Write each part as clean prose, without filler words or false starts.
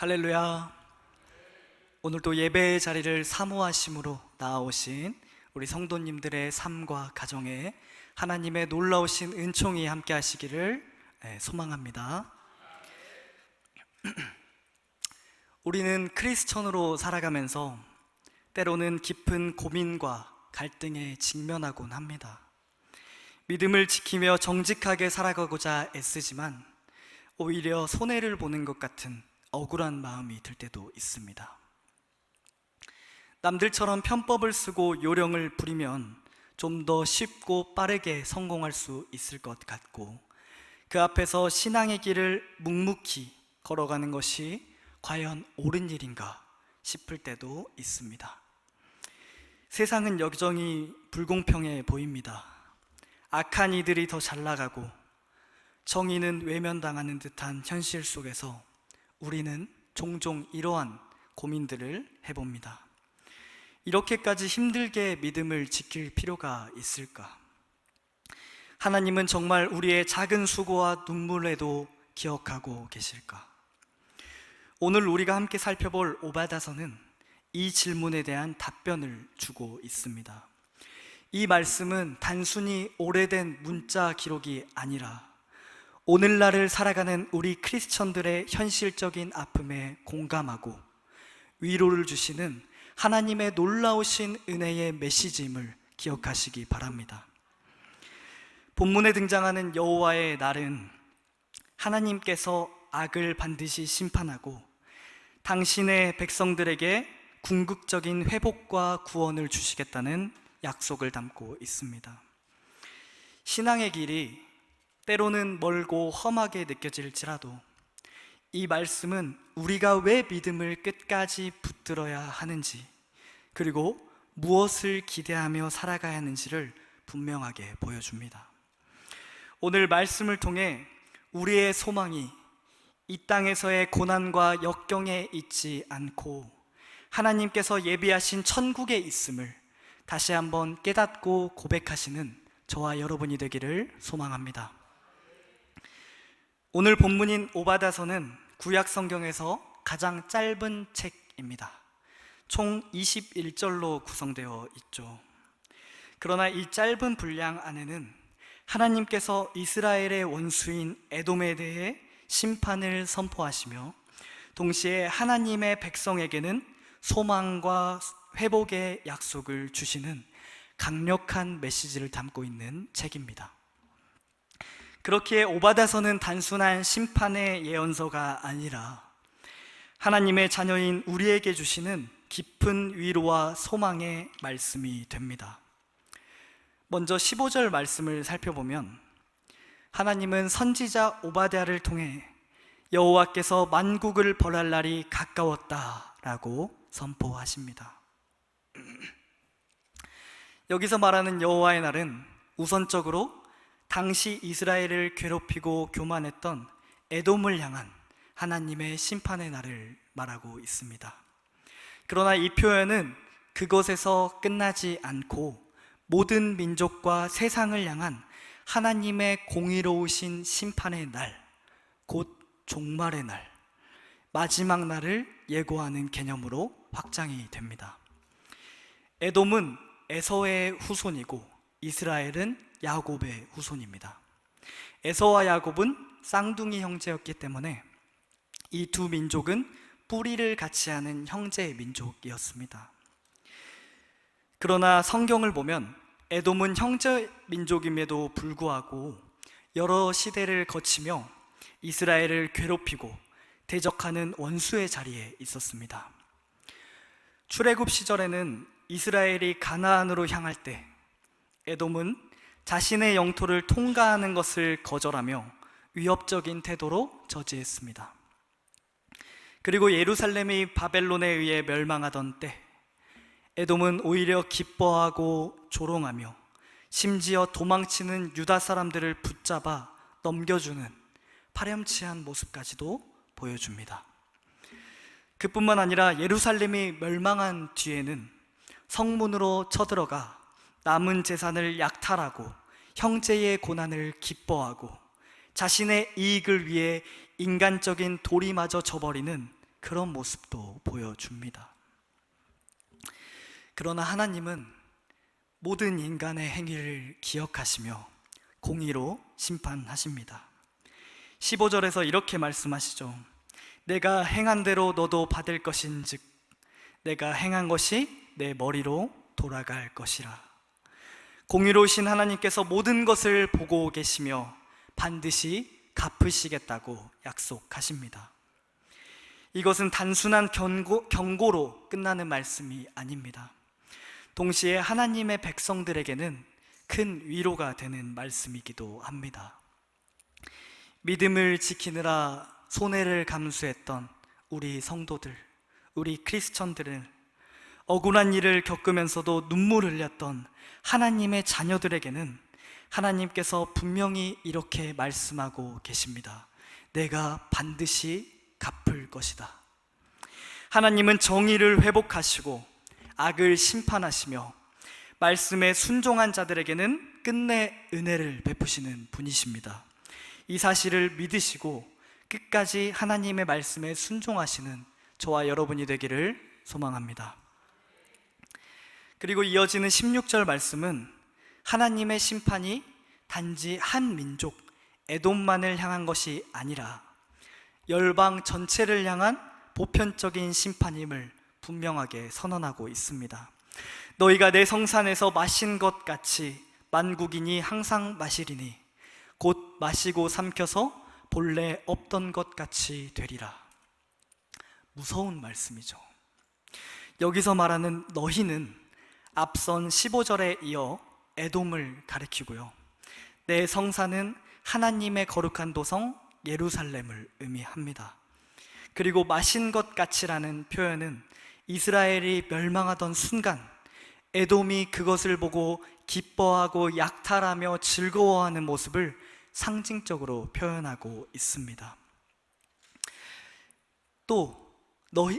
할렐루야. 오늘도 예배의 자리를 사모하심으로 나아오신 우리 성도님들의 삶과 가정에 하나님의 놀라우신 은총이 함께 하시기를 소망합니다. 우리는 크리스천으로 살아가면서 때로는 깊은 고민과 갈등에 직면하곤 합니다. 믿음을 지키며 정직하게 살아가고자 애쓰지만 오히려 손해를 보는 것 같은 억울한 마음이 들 때도 있습니다. 남들처럼 편법을 쓰고 요령을 부리면 좀 더 쉽고 빠르게 성공할 수 있을 것 같고, 그 앞에서 신앙의 길을 묵묵히 걸어가는 것이 과연 옳은 일인가 싶을 때도 있습니다. 세상은 여전히 불공평해 보입니다. 악한 이들이 더 잘 나가고 정의는 외면당하는 듯한 현실 속에서 우리는 종종 이러한 고민들을 해봅니다. 이렇게까지 힘들게 믿음을 지킬 필요가 있을까? 하나님은 정말 우리의 작은 수고와 눈물에도 기억하고 계실까? 오늘 우리가 함께 살펴볼 오바다서는 이 질문에 대한 답변을 주고 있습니다. 이 말씀은 단순히 오래된 문자 기록이 아니라 오늘날을 살아가는 우리 크리스천들의 현실적인 아픔에 공감하고 위로를 주시는 하나님의 놀라우신 은혜의 메시지임을 기억하시기 바랍니다. 본문에 등장하는 여호와의 날은 하나님께서 악을 반드시 심판하고 당신의 백성들에게 궁극적인 회복과 구원을 주시겠다는 약속을 담고 있습니다. 신앙의 길이 때로는 멀고 험하게 느껴질지라도 이 말씀은 우리가 왜 믿음을 끝까지 붙들어야 하는지, 그리고 무엇을 기대하며 살아가야 하는지를 분명하게 보여줍니다. 오늘 말씀을 통해 우리의 소망이 이 땅에서의 고난과 역경에 있지 않고 하나님께서 예비하신 천국에 있음을 다시 한번 깨닫고 고백하시는 저와 여러분이 되기를 소망합니다. 오늘 본문인 오바다서는 구약 성경에서 가장 짧은 책입니다. 총 21절로 구성되어 있죠. 그러나 이 짧은 분량 안에는 하나님께서 이스라엘의 원수인 에돔에 대해 심판을 선포하시며 동시에 하나님의 백성에게는 소망과 회복의 약속을 주시는 강력한 메시지를 담고 있는 책입니다. 그렇기에 오바다서는 단순한 심판의 예언서가 아니라 하나님의 자녀인 우리에게 주시는 깊은 위로와 소망의 말씀이 됩니다. 먼저 15절 말씀을 살펴보면 하나님은 선지자 오바댜를 통해 여호와께서 만국을 벌할 날이 가까웠다라고 선포하십니다. 여기서 말하는 여호와의 날은 우선적으로 당시 이스라엘을 괴롭히고 교만했던 에돔을 향한 하나님의 심판의 날을 말하고 있습니다. 그러나 이 표현은 그것에서 끝나지 않고 모든 민족과 세상을 향한 하나님의 공의로우신 심판의 날, 곧 종말의 날, 마지막 날을 예고하는 개념으로 확장이 됩니다. 에돔은 에서의 후손이고 이스라엘은 야곱의 후손입니다. 에서와 야곱은 쌍둥이 형제였기 때문에 이 두 민족은 뿌리를 같이 하는 형제 민족이었습니다. 그러나 성경을 보면 에돔은 형제 민족임에도 불구하고 여러 시대를 거치며 이스라엘을 괴롭히고 대적하는 원수의 자리에 있었습니다. 출애굽 시절에는 이스라엘이 가나안으로 향할 때 에돔은 자신의 영토를 통과하는 것을 거절하며 위협적인 태도로 저지했습니다. 그리고 예루살렘이 바벨론에 의해 멸망하던 때 에돔은 오히려 기뻐하고 조롱하며 심지어 도망치는 유다 사람들을 붙잡아 넘겨주는 파렴치한 모습까지도 보여줍니다. 그뿐만 아니라 예루살렘이 멸망한 뒤에는 성문으로 쳐들어가 남은 재산을 약탈하고 형제의 고난을 기뻐하고 자신의 이익을 위해 인간적인 도리마저 저버리는 그런 모습도 보여줍니다. 그러나 하나님은 모든 인간의 행위를 기억하시며 공의로 심판하십니다. 15절에서 이렇게 말씀하시죠. 내가 행한 대로 너도 받을 것인즉 내가 행한 것이 내 머리로 돌아갈 것이라. 공의로우신 하나님께서 모든 것을 보고 계시며 반드시 갚으시겠다고 약속하십니다. 이것은 단순한 경고로 끝나는 말씀이 아닙니다. 동시에 하나님의 백성들에게는 큰 위로가 되는 말씀이기도 합니다. 믿음을 지키느라 손해를 감수했던 우리 성도들, 우리 크리스천들은 억울한 일을 겪으면서도 눈물을 흘렸던 하나님의 자녀들에게는 하나님께서 분명히 이렇게 말씀하고 계십니다. 내가 반드시 갚을 것이다. 하나님은 정의를 회복하시고 악을 심판하시며 말씀에 순종한 자들에게는 끝내 은혜를 베푸시는 분이십니다. 이 사실을 믿으시고 끝까지 하나님의 말씀에 순종하시는 저와 여러분이 되기를 소망합니다. 그리고 이어지는 16절 말씀은 하나님의 심판이 단지 한 민족 에돔만을 향한 것이 아니라 열방 전체를 향한 보편적인 심판임을 분명하게 선언하고 있습니다. 너희가 내 성산에서 마신 것 같이 만국인이 항상 마시리니 곧 마시고 삼켜서 본래 없던 것 같이 되리라. 무서운 말씀이죠. 여기서 말하는 너희는 앞선 15절에 이어 에돔을 가리키고요, 내 성산은 하나님의 거룩한 도성 예루살렘을 의미합니다. 그리고 마신 것 같이라는 표현은 이스라엘이 멸망하던 순간 에돔이 그것을 보고 기뻐하고 약탈하며 즐거워하는 모습을 상징적으로 표현하고 있습니다. 또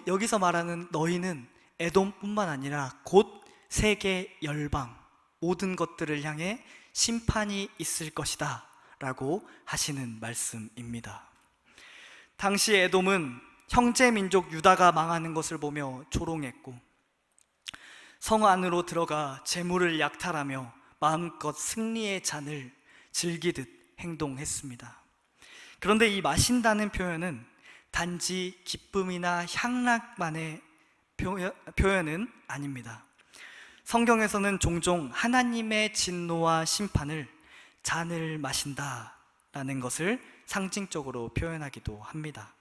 여기서 말하는 너희는 에돔뿐만 아니라 곧 세계 열방 모든 것들을 향해 심판이 있을 것이다 라고 하시는 말씀입니다. 당시 에돔은 형제 민족 유다가 망하는 것을 보며 조롱했고 성 안으로 들어가 재물을 약탈하며 마음껏 승리의 잔을 즐기듯 행동했습니다. 그런데 이 마신다는 표현은 단지 기쁨이나 향락만의 표현은 아닙니다. 성경에서는 종종 하나님의 진노와 심판을 잔을 마신다라는 것을 상징적으로 표현하기도 합니다.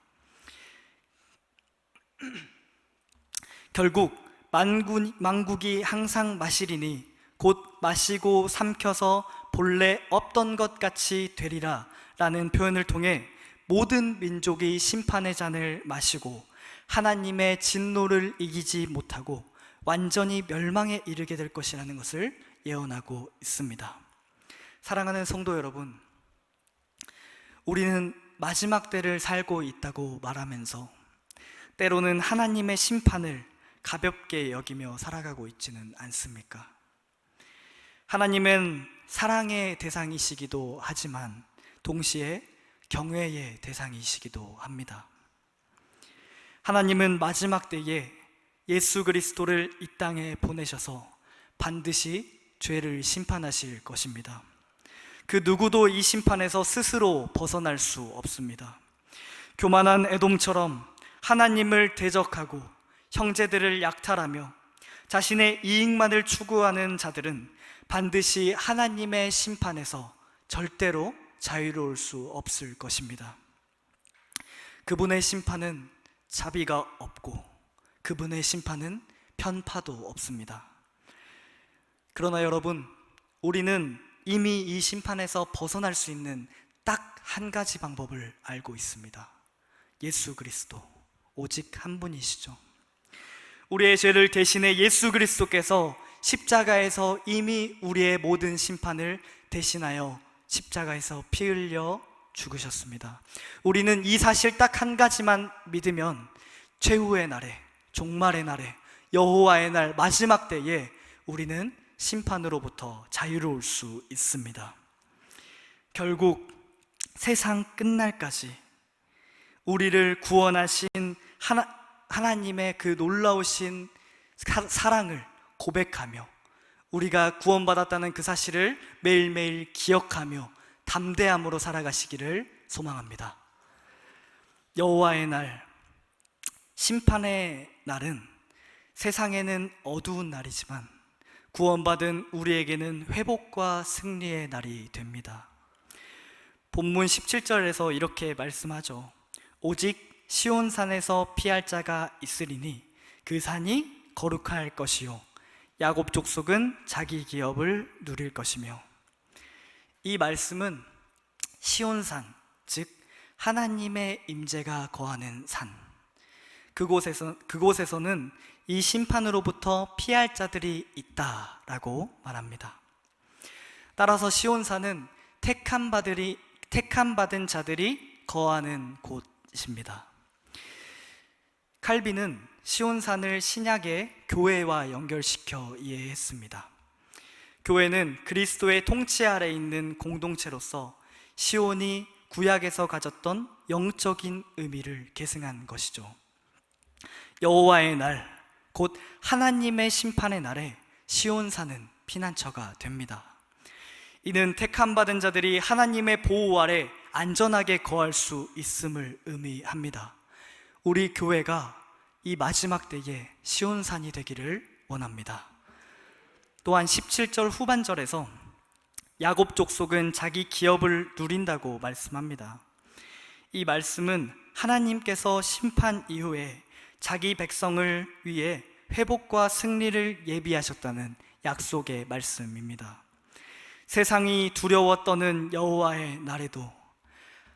결국 만국이 항상 마시리니 곧 마시고 삼켜서 본래 없던 것 같이 되리라 라는 표현을 통해 모든 민족이 심판의 잔을 마시고 하나님의 진노를 이기지 못하고 완전히 멸망에 이르게 될 것이라는 것을 예언하고 있습니다. 사랑하는 성도 여러분, 우리는 마지막 때를 살고 있다고 말하면서 때로는 하나님의 심판을 가볍게 여기며 살아가고 있지는 않습니까? 하나님은 사랑의 대상이시기도 하지만 동시에 경외의 대상이시기도 합니다. 하나님은 마지막 때에 예수 그리스도를 이 땅에 보내셔서 반드시 죄를 심판하실 것입니다. 그 누구도 이 심판에서 스스로 벗어날 수 없습니다. 교만한 에돔처럼 하나님을 대적하고 형제들을 약탈하며 자신의 이익만을 추구하는 자들은 반드시 하나님의 심판에서 절대로 자유로울 수 없을 것입니다. 그분의 심판은 자비가 없고 그분의 심판은 편파도 없습니다. 그러나 여러분, 우리는 이미 이 심판에서 벗어날 수 있는 딱 한 가지 방법을 알고 있습니다. 예수 그리스도, 오직 한 분이시죠. 우리의 죄를 대신해 예수 그리스도께서 십자가에서 이미 우리의 모든 심판을 대신하여 십자가에서 피 흘려 죽으셨습니다. 우리는 이 사실 딱 한 가지만 믿으면 최후의 날에, 종말의 날에, 여호와의 날, 마지막 때에 우리는 심판으로부터 자유로울 수 있습니다. 결국 세상 끝날까지 우리를 구원하신 하나님의 그 놀라우신 사랑을 고백하며 우리가 구원받았다는 그 사실을 매일매일 기억하며 담대함으로 살아가시기를 소망합니다. 여호와의 날, 심판의 날은 세상에는 어두운 날이지만 구원받은 우리에게는 회복과 승리의 날이 됩니다. 본문 17절에서 이렇게 말씀하죠. 오직 시온산에서 피할 자가 있으리니 그 산이 거룩할 것이요 야곱 족속은 자기 기업을 누릴 것이며, 이 말씀은 시온산, 즉 하나님의 임재가 거하는 산, 그곳에서는 이 심판으로부터 피할 자들이 있다라고 말합니다. 따라서 시온산은 택함 받은 자들이 거하는 곳입니다. 칼빈은 시온산을 신약의 교회와 연결시켜 이해했습니다. 교회는 그리스도의 통치 아래 있는 공동체로서 시온이 구약에서 가졌던 영적인 의미를 계승한 것이죠. 여호와의 날, 곧 하나님의 심판의 날에 시온산은 피난처가 됩니다. 이는 택함받은 자들이 하나님의 보호 아래 안전하게 거할 수 있음을 의미합니다. 우리 교회가 이 마지막 때에 시온산이 되기를 원합니다. 또한 17절 후반절에서 야곱 족속은 자기 기업을 누린다고 말씀합니다. 이 말씀은 하나님께서 심판 이후에 자기 백성을 위해 회복과 승리를 예비하셨다는 약속의 말씀입니다. 세상이 두려워 떠는 여호와의 날에도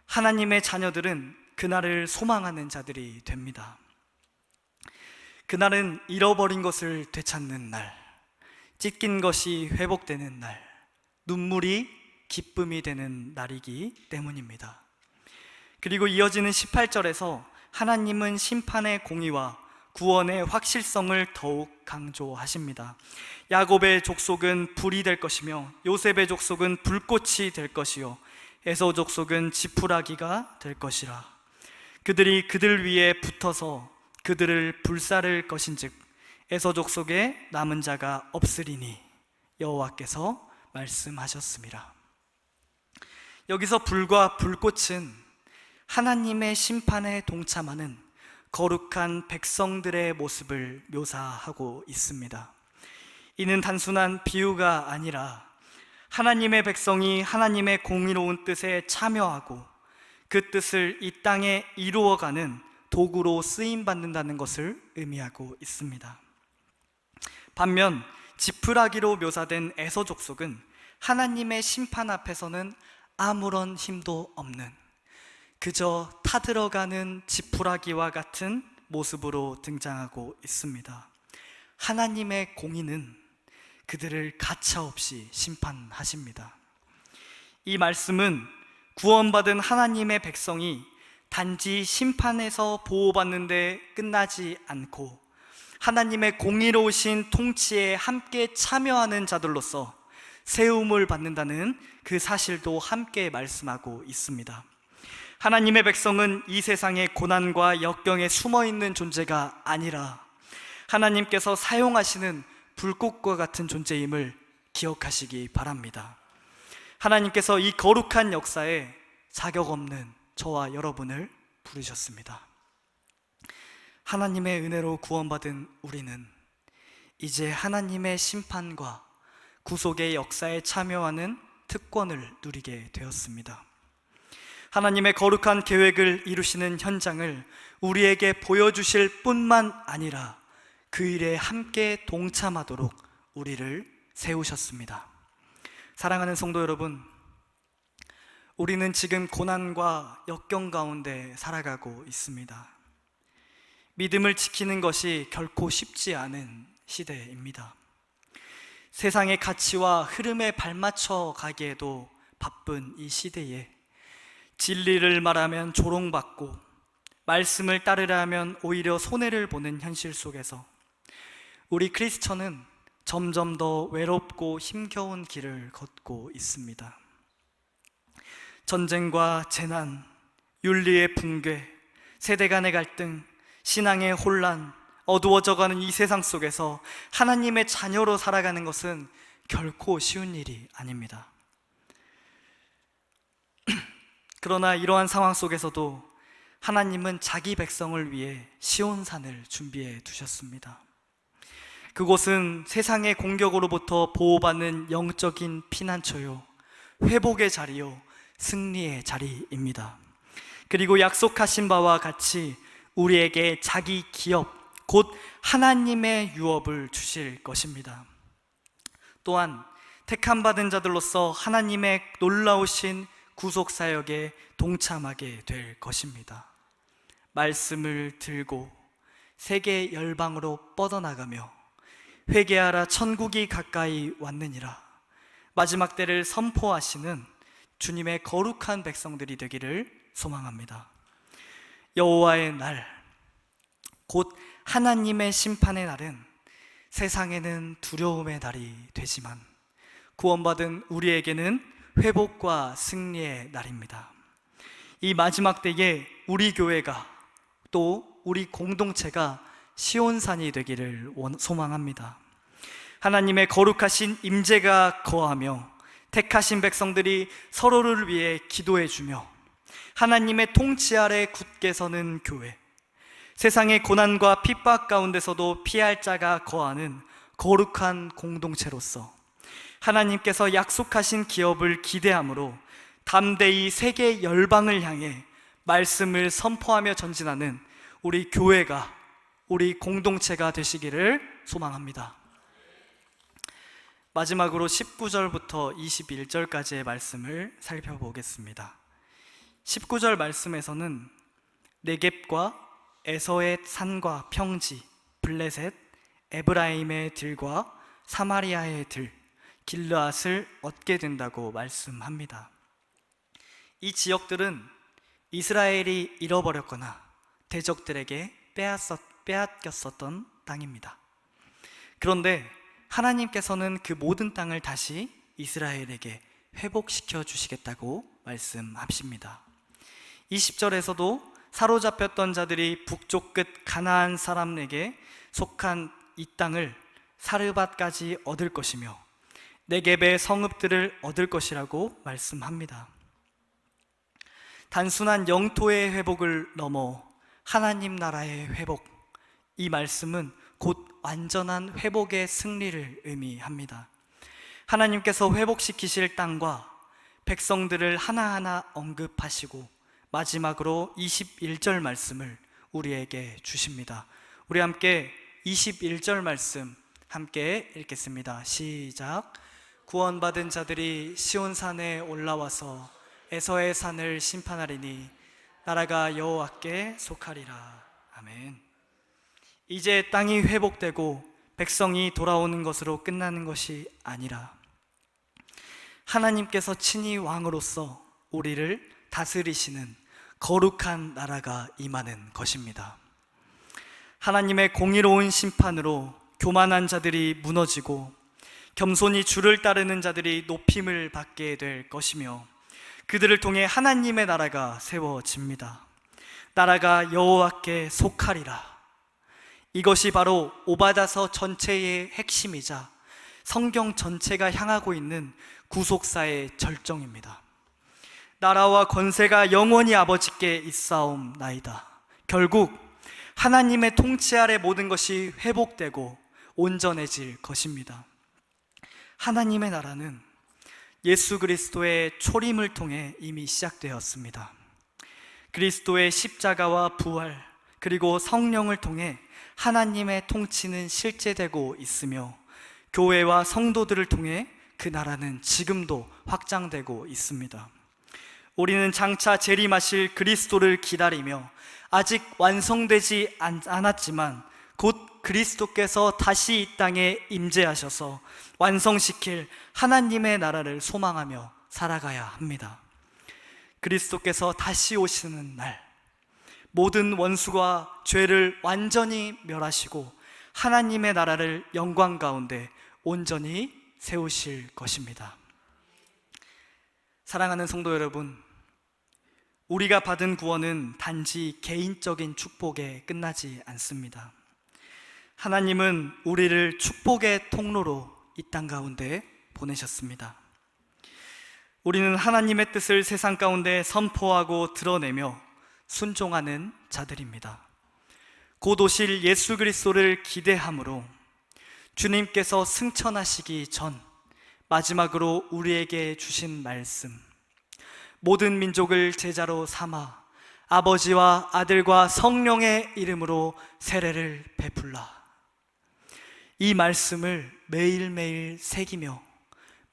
하나님의 자녀들은 그날을 소망하는 자들이 됩니다. 그날은 잃어버린 것을 되찾는 날, 찢긴 것이 회복되는 날, 눈물이 기쁨이 되는 날이기 때문입니다. 그리고 이어지는 18절에서 하나님은 심판의 공의와 구원의 확실성을 더욱 강조하십니다. 야곱의 족속은 불이 될 것이며 요셉의 족속은 불꽃이 될 것이요 에서 족속은 지푸라기가 될 것이라. 그들이 그들 위에 붙어서 그들을 불사를 것인즉 에서 족속에 남은 자가 없으리니 여호와께서 말씀하셨습니다. 여기서 불과 불꽃은 하나님의 심판에 동참하는 거룩한 백성들의 모습을 묘사하고 있습니다. 이는 단순한 비유가 아니라 하나님의 백성이 하나님의 공의로운 뜻에 참여하고 그 뜻을 이 땅에 이루어가는 도구로 쓰임받는다는 것을 의미하고 있습니다. 반면 지푸라기로 묘사된 에서 족속은 하나님의 심판 앞에서는 아무런 힘도 없는, 그저 타들어가는 지푸라기와 같은 모습으로 등장하고 있습니다. 하나님의 공의는 그들을 가차없이 심판하십니다. 이 말씀은 구원받은 하나님의 백성이 단지 심판에서 보호받는 데 끝나지 않고 하나님의 공의로우신 통치에 함께 참여하는 자들로서 세움을 받는다는 그 사실도 함께 말씀하고 있습니다. 하나님의 백성은 이 세상의 고난과 역경에 숨어있는 존재가 아니라 하나님께서 사용하시는 불꽃과 같은 존재임을 기억하시기 바랍니다. 하나님께서 이 거룩한 역사에 자격 없는 저와 여러분을 부르셨습니다. 하나님의 은혜로 구원받은 우리는 이제 하나님의 심판과 구속의 역사에 참여하는 특권을 누리게 되었습니다. 하나님의 거룩한 계획을 이루시는 현장을 우리에게 보여주실 뿐만 아니라 그 일에 함께 동참하도록 우리를 세우셨습니다. 사랑하는 성도 여러분, 우리는 지금 고난과 역경 가운데 살아가고 있습니다. 믿음을 지키는 것이 결코 쉽지 않은 시대입니다. 세상의 가치와 흐름에 발맞춰 가기에도 바쁜 이 시대에 진리를 말하면 조롱받고 말씀을 따르려 하면 오히려 손해를 보는 현실 속에서 우리 크리스천은 점점 더 외롭고 힘겨운 길을 걷고 있습니다. 전쟁과 재난, 윤리의 붕괴, 세대 간의 갈등, 신앙의 혼란, 어두워져가는 이 세상 속에서 하나님의 자녀로 살아가는 것은 결코 쉬운 일이 아닙니다. 그러나 이러한 상황 속에서도 하나님은 자기 백성을 위해 시온산을 준비해 두셨습니다. 그곳은 세상의 공격으로부터 보호받는 영적인 피난처요, 회복의 자리요, 승리의 자리입니다. 그리고 약속하신 바와 같이 우리에게 자기 기업, 곧 하나님의 유업을 주실 것입니다. 또한 택함받은 자들로서 하나님의 놀라우신 구속사역에 동참하게 될 것입니다. 말씀을 들고 세계 열방으로 뻗어나가며 회개하라 천국이 가까이 왔느니라, 마지막 때를 선포하시는 주님의 거룩한 백성들이 되기를 소망합니다. 여호와의 날, 곧 하나님의 심판의 날은 세상에는 두려움의 날이 되지만 구원받은 우리에게는 회복과 승리의 날입니다. 이 마지막 때에 우리 교회가, 또 우리 공동체가 시온산이 되기를 소망합니다. 하나님의 거룩하신 임재가 거하며 택하신 백성들이 서로를 위해 기도해 주며 하나님의 통치 아래 굳게 서는 교회, 세상의 고난과 핍박 가운데서도 피할 자가 거하는 거룩한 공동체로서 하나님께서 약속하신 기업을 기대함으로 담대히 세계 열방을 향해 말씀을 선포하며 전진하는 우리 교회가, 우리 공동체가 되시기를 소망합니다. 마지막으로 19절부터 21절까지의 말씀을 살펴보겠습니다. 19절 말씀에서는 네겝과 에서의 산과 평지, 블레셋, 에브라임의 들과 사마리아의 들, 길르앗을 얻게 된다고 말씀합니다. 이 지역들은 이스라엘이 잃어버렸거나 대적들에게 빼앗겼었던 땅입니다. 그런데 하나님께서는 그 모든 땅을 다시 이스라엘에게 회복시켜 주시겠다고 말씀하십니다. 20절에서도 사로잡혔던 자들이 북쪽 끝 가나안 사람에게 속한 이 땅을 사르밧까지 얻을 것이며 네겝의 성읍들을 얻을 것이라고 말씀합니다. 단순한 영토의 회복을 넘어 하나님 나라의 회복, 이 말씀은 곧 완전한 회복의 승리를 의미합니다. 하나님께서 회복시키실 땅과 백성들을 하나하나 언급하시고 마지막으로 21절 말씀을 우리에게 주십니다. 우리 함께 21절 말씀 함께 읽겠습니다. 시작. 구원받은 자들이 시온산에 올라와서 에서의 산을 심판하리니 나라가 여호와께 속하리라. 아멘. 이제 땅이 회복되고 백성이 돌아오는 것으로 끝나는 것이 아니라 하나님께서 친히 왕으로서 우리를 다스리시는 거룩한 나라가 임하는 것입니다. 하나님의 공의로운 심판으로 교만한 자들이 무너지고 겸손히 주를 따르는 자들이 높임을 받게 될 것이며 그들을 통해 하나님의 나라가 세워집니다. 나라가 여호와께 속하리라. 이것이 바로 오바다서 전체의 핵심이자 성경 전체가 향하고 있는 구속사의 절정입니다. 나라와 권세가 영원히 아버지께 있사옵나이다. 결국 하나님의 통치 아래 모든 것이 회복되고 온전해질 것입니다. 하나님의 나라는 예수 그리스도의 초림을 통해 이미 시작되었습니다. 그리스도의 십자가와 부활 그리고 성령을 통해 하나님의 통치는 실제되고 있으며 교회와 성도들을 통해 그 나라는 지금도 확장되고 있습니다. 우리는 장차 재림하실 그리스도를 기다리며 아직 완성되지 않았지만 곧 그리스도께서 다시 이 땅에 임재하셔서 완성시킬 하나님의 나라를 소망하며 살아가야 합니다. 그리스도께서 다시 오시는 날 모든 원수와 죄를 완전히 멸하시고 하나님의 나라를 영광 가운데 온전히 세우실 것입니다. 사랑하는 성도 여러분, 우리가 받은 구원은 단지 개인적인 축복에 끝나지 않습니다. 하나님은 우리를 축복의 통로로 이 땅 가운데 보내셨습니다. 우리는 하나님의 뜻을 세상 가운데 선포하고 드러내며 순종하는 자들입니다. 곧 오실 예수 그리스도를 기대함으로 주님께서 승천하시기 전 마지막으로 우리에게 주신 말씀, 모든 민족을 제자로 삼아 아버지와 아들과 성령의 이름으로 세례를 베풀라. 이 말씀을 매일매일 새기며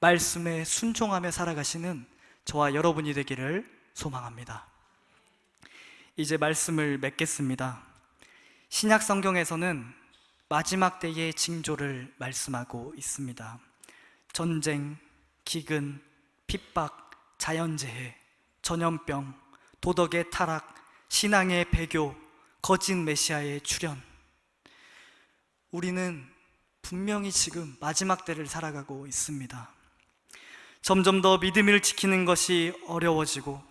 말씀에 순종하며 살아가시는 저와 여러분이 되기를 소망합니다. 이제 말씀을 맺겠습니다. 신약 성경에서는 마지막 때의 징조를 말씀하고 있습니다. 전쟁, 기근, 핍박, 자연재해, 전염병, 도덕의 타락, 신앙의 배교, 거짓 메시아의 출현. 우리는 분명히 지금 마지막 때를 살아가고 있습니다. 점점 더 믿음을 지키는 것이 어려워지고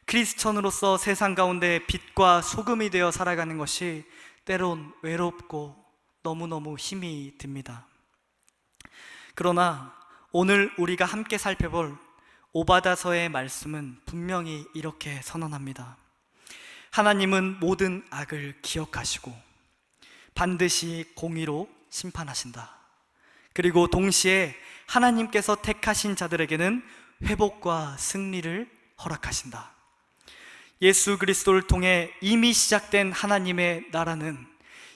크리스천으로서 세상 가운데 빛과 소금이 되어 살아가는 것이 때론 외롭고 너무너무 힘이 듭니다. 그러나 오늘 우리가 함께 살펴볼 오바다서의 말씀은 분명히 이렇게 선언합니다. 하나님은 모든 악을 기억하시고 반드시 공의로 심판하신다. 그리고 동시에 하나님께서 택하신 자들에게는 회복과 승리를 허락하신다. 예수 그리스도를 통해 이미 시작된 하나님의 나라는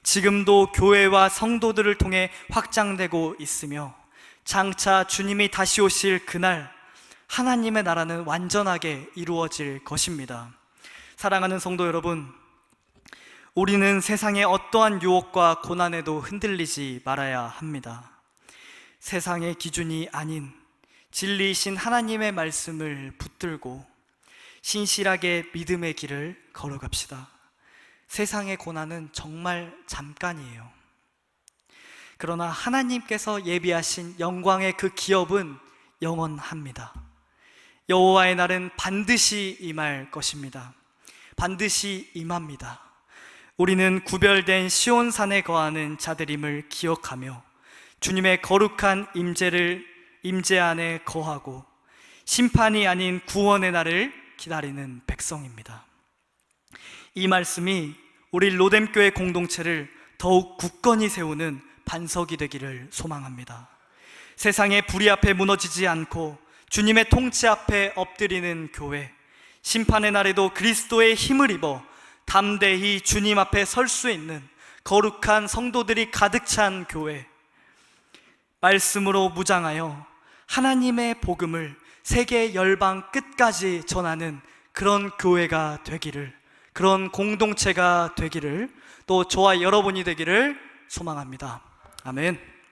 지금도 교회와 성도들을 통해 확장되고 있으며 장차 주님이 다시 오실 그날 하나님의 나라는 완전하게 이루어질 것입니다. 사랑하는 성도 여러분, 우리는 세상의 어떠한 유혹과 고난에도 흔들리지 말아야 합니다. 세상의 기준이 아닌 진리이신 하나님의 말씀을 붙들고 신실하게 믿음의 길을 걸어갑시다. 세상의 고난은 정말 잠깐이에요. 그러나 하나님께서 예비하신 영광의 그 기업은 영원합니다. 여호와의 날은 반드시 임할 것입니다. 반드시 임합니다. 우리는 구별된 시온산에 거하는 자들임을 기억하며 주님의 거룩한 임재 안에 거하고 심판이 아닌 구원의 날을 기다리는 백성입니다. 이 말씀이 우리 로뎀교회 공동체를 더욱 굳건히 세우는 반석이 되기를 소망합니다. 세상의 불의 앞에 무너지지 않고 주님의 통치 앞에 엎드리는 교회, 심판의 날에도 그리스도의 힘을 입어 담대히 주님 앞에 설 수 있는 거룩한 성도들이 가득 찬 교회, 말씀으로 무장하여 하나님의 복음을 세계 열방 끝까지 전하는 그런 교회가 되기를, 그런 공동체가 되기를, 또 저와 여러분이 되기를 소망합니다. 아멘.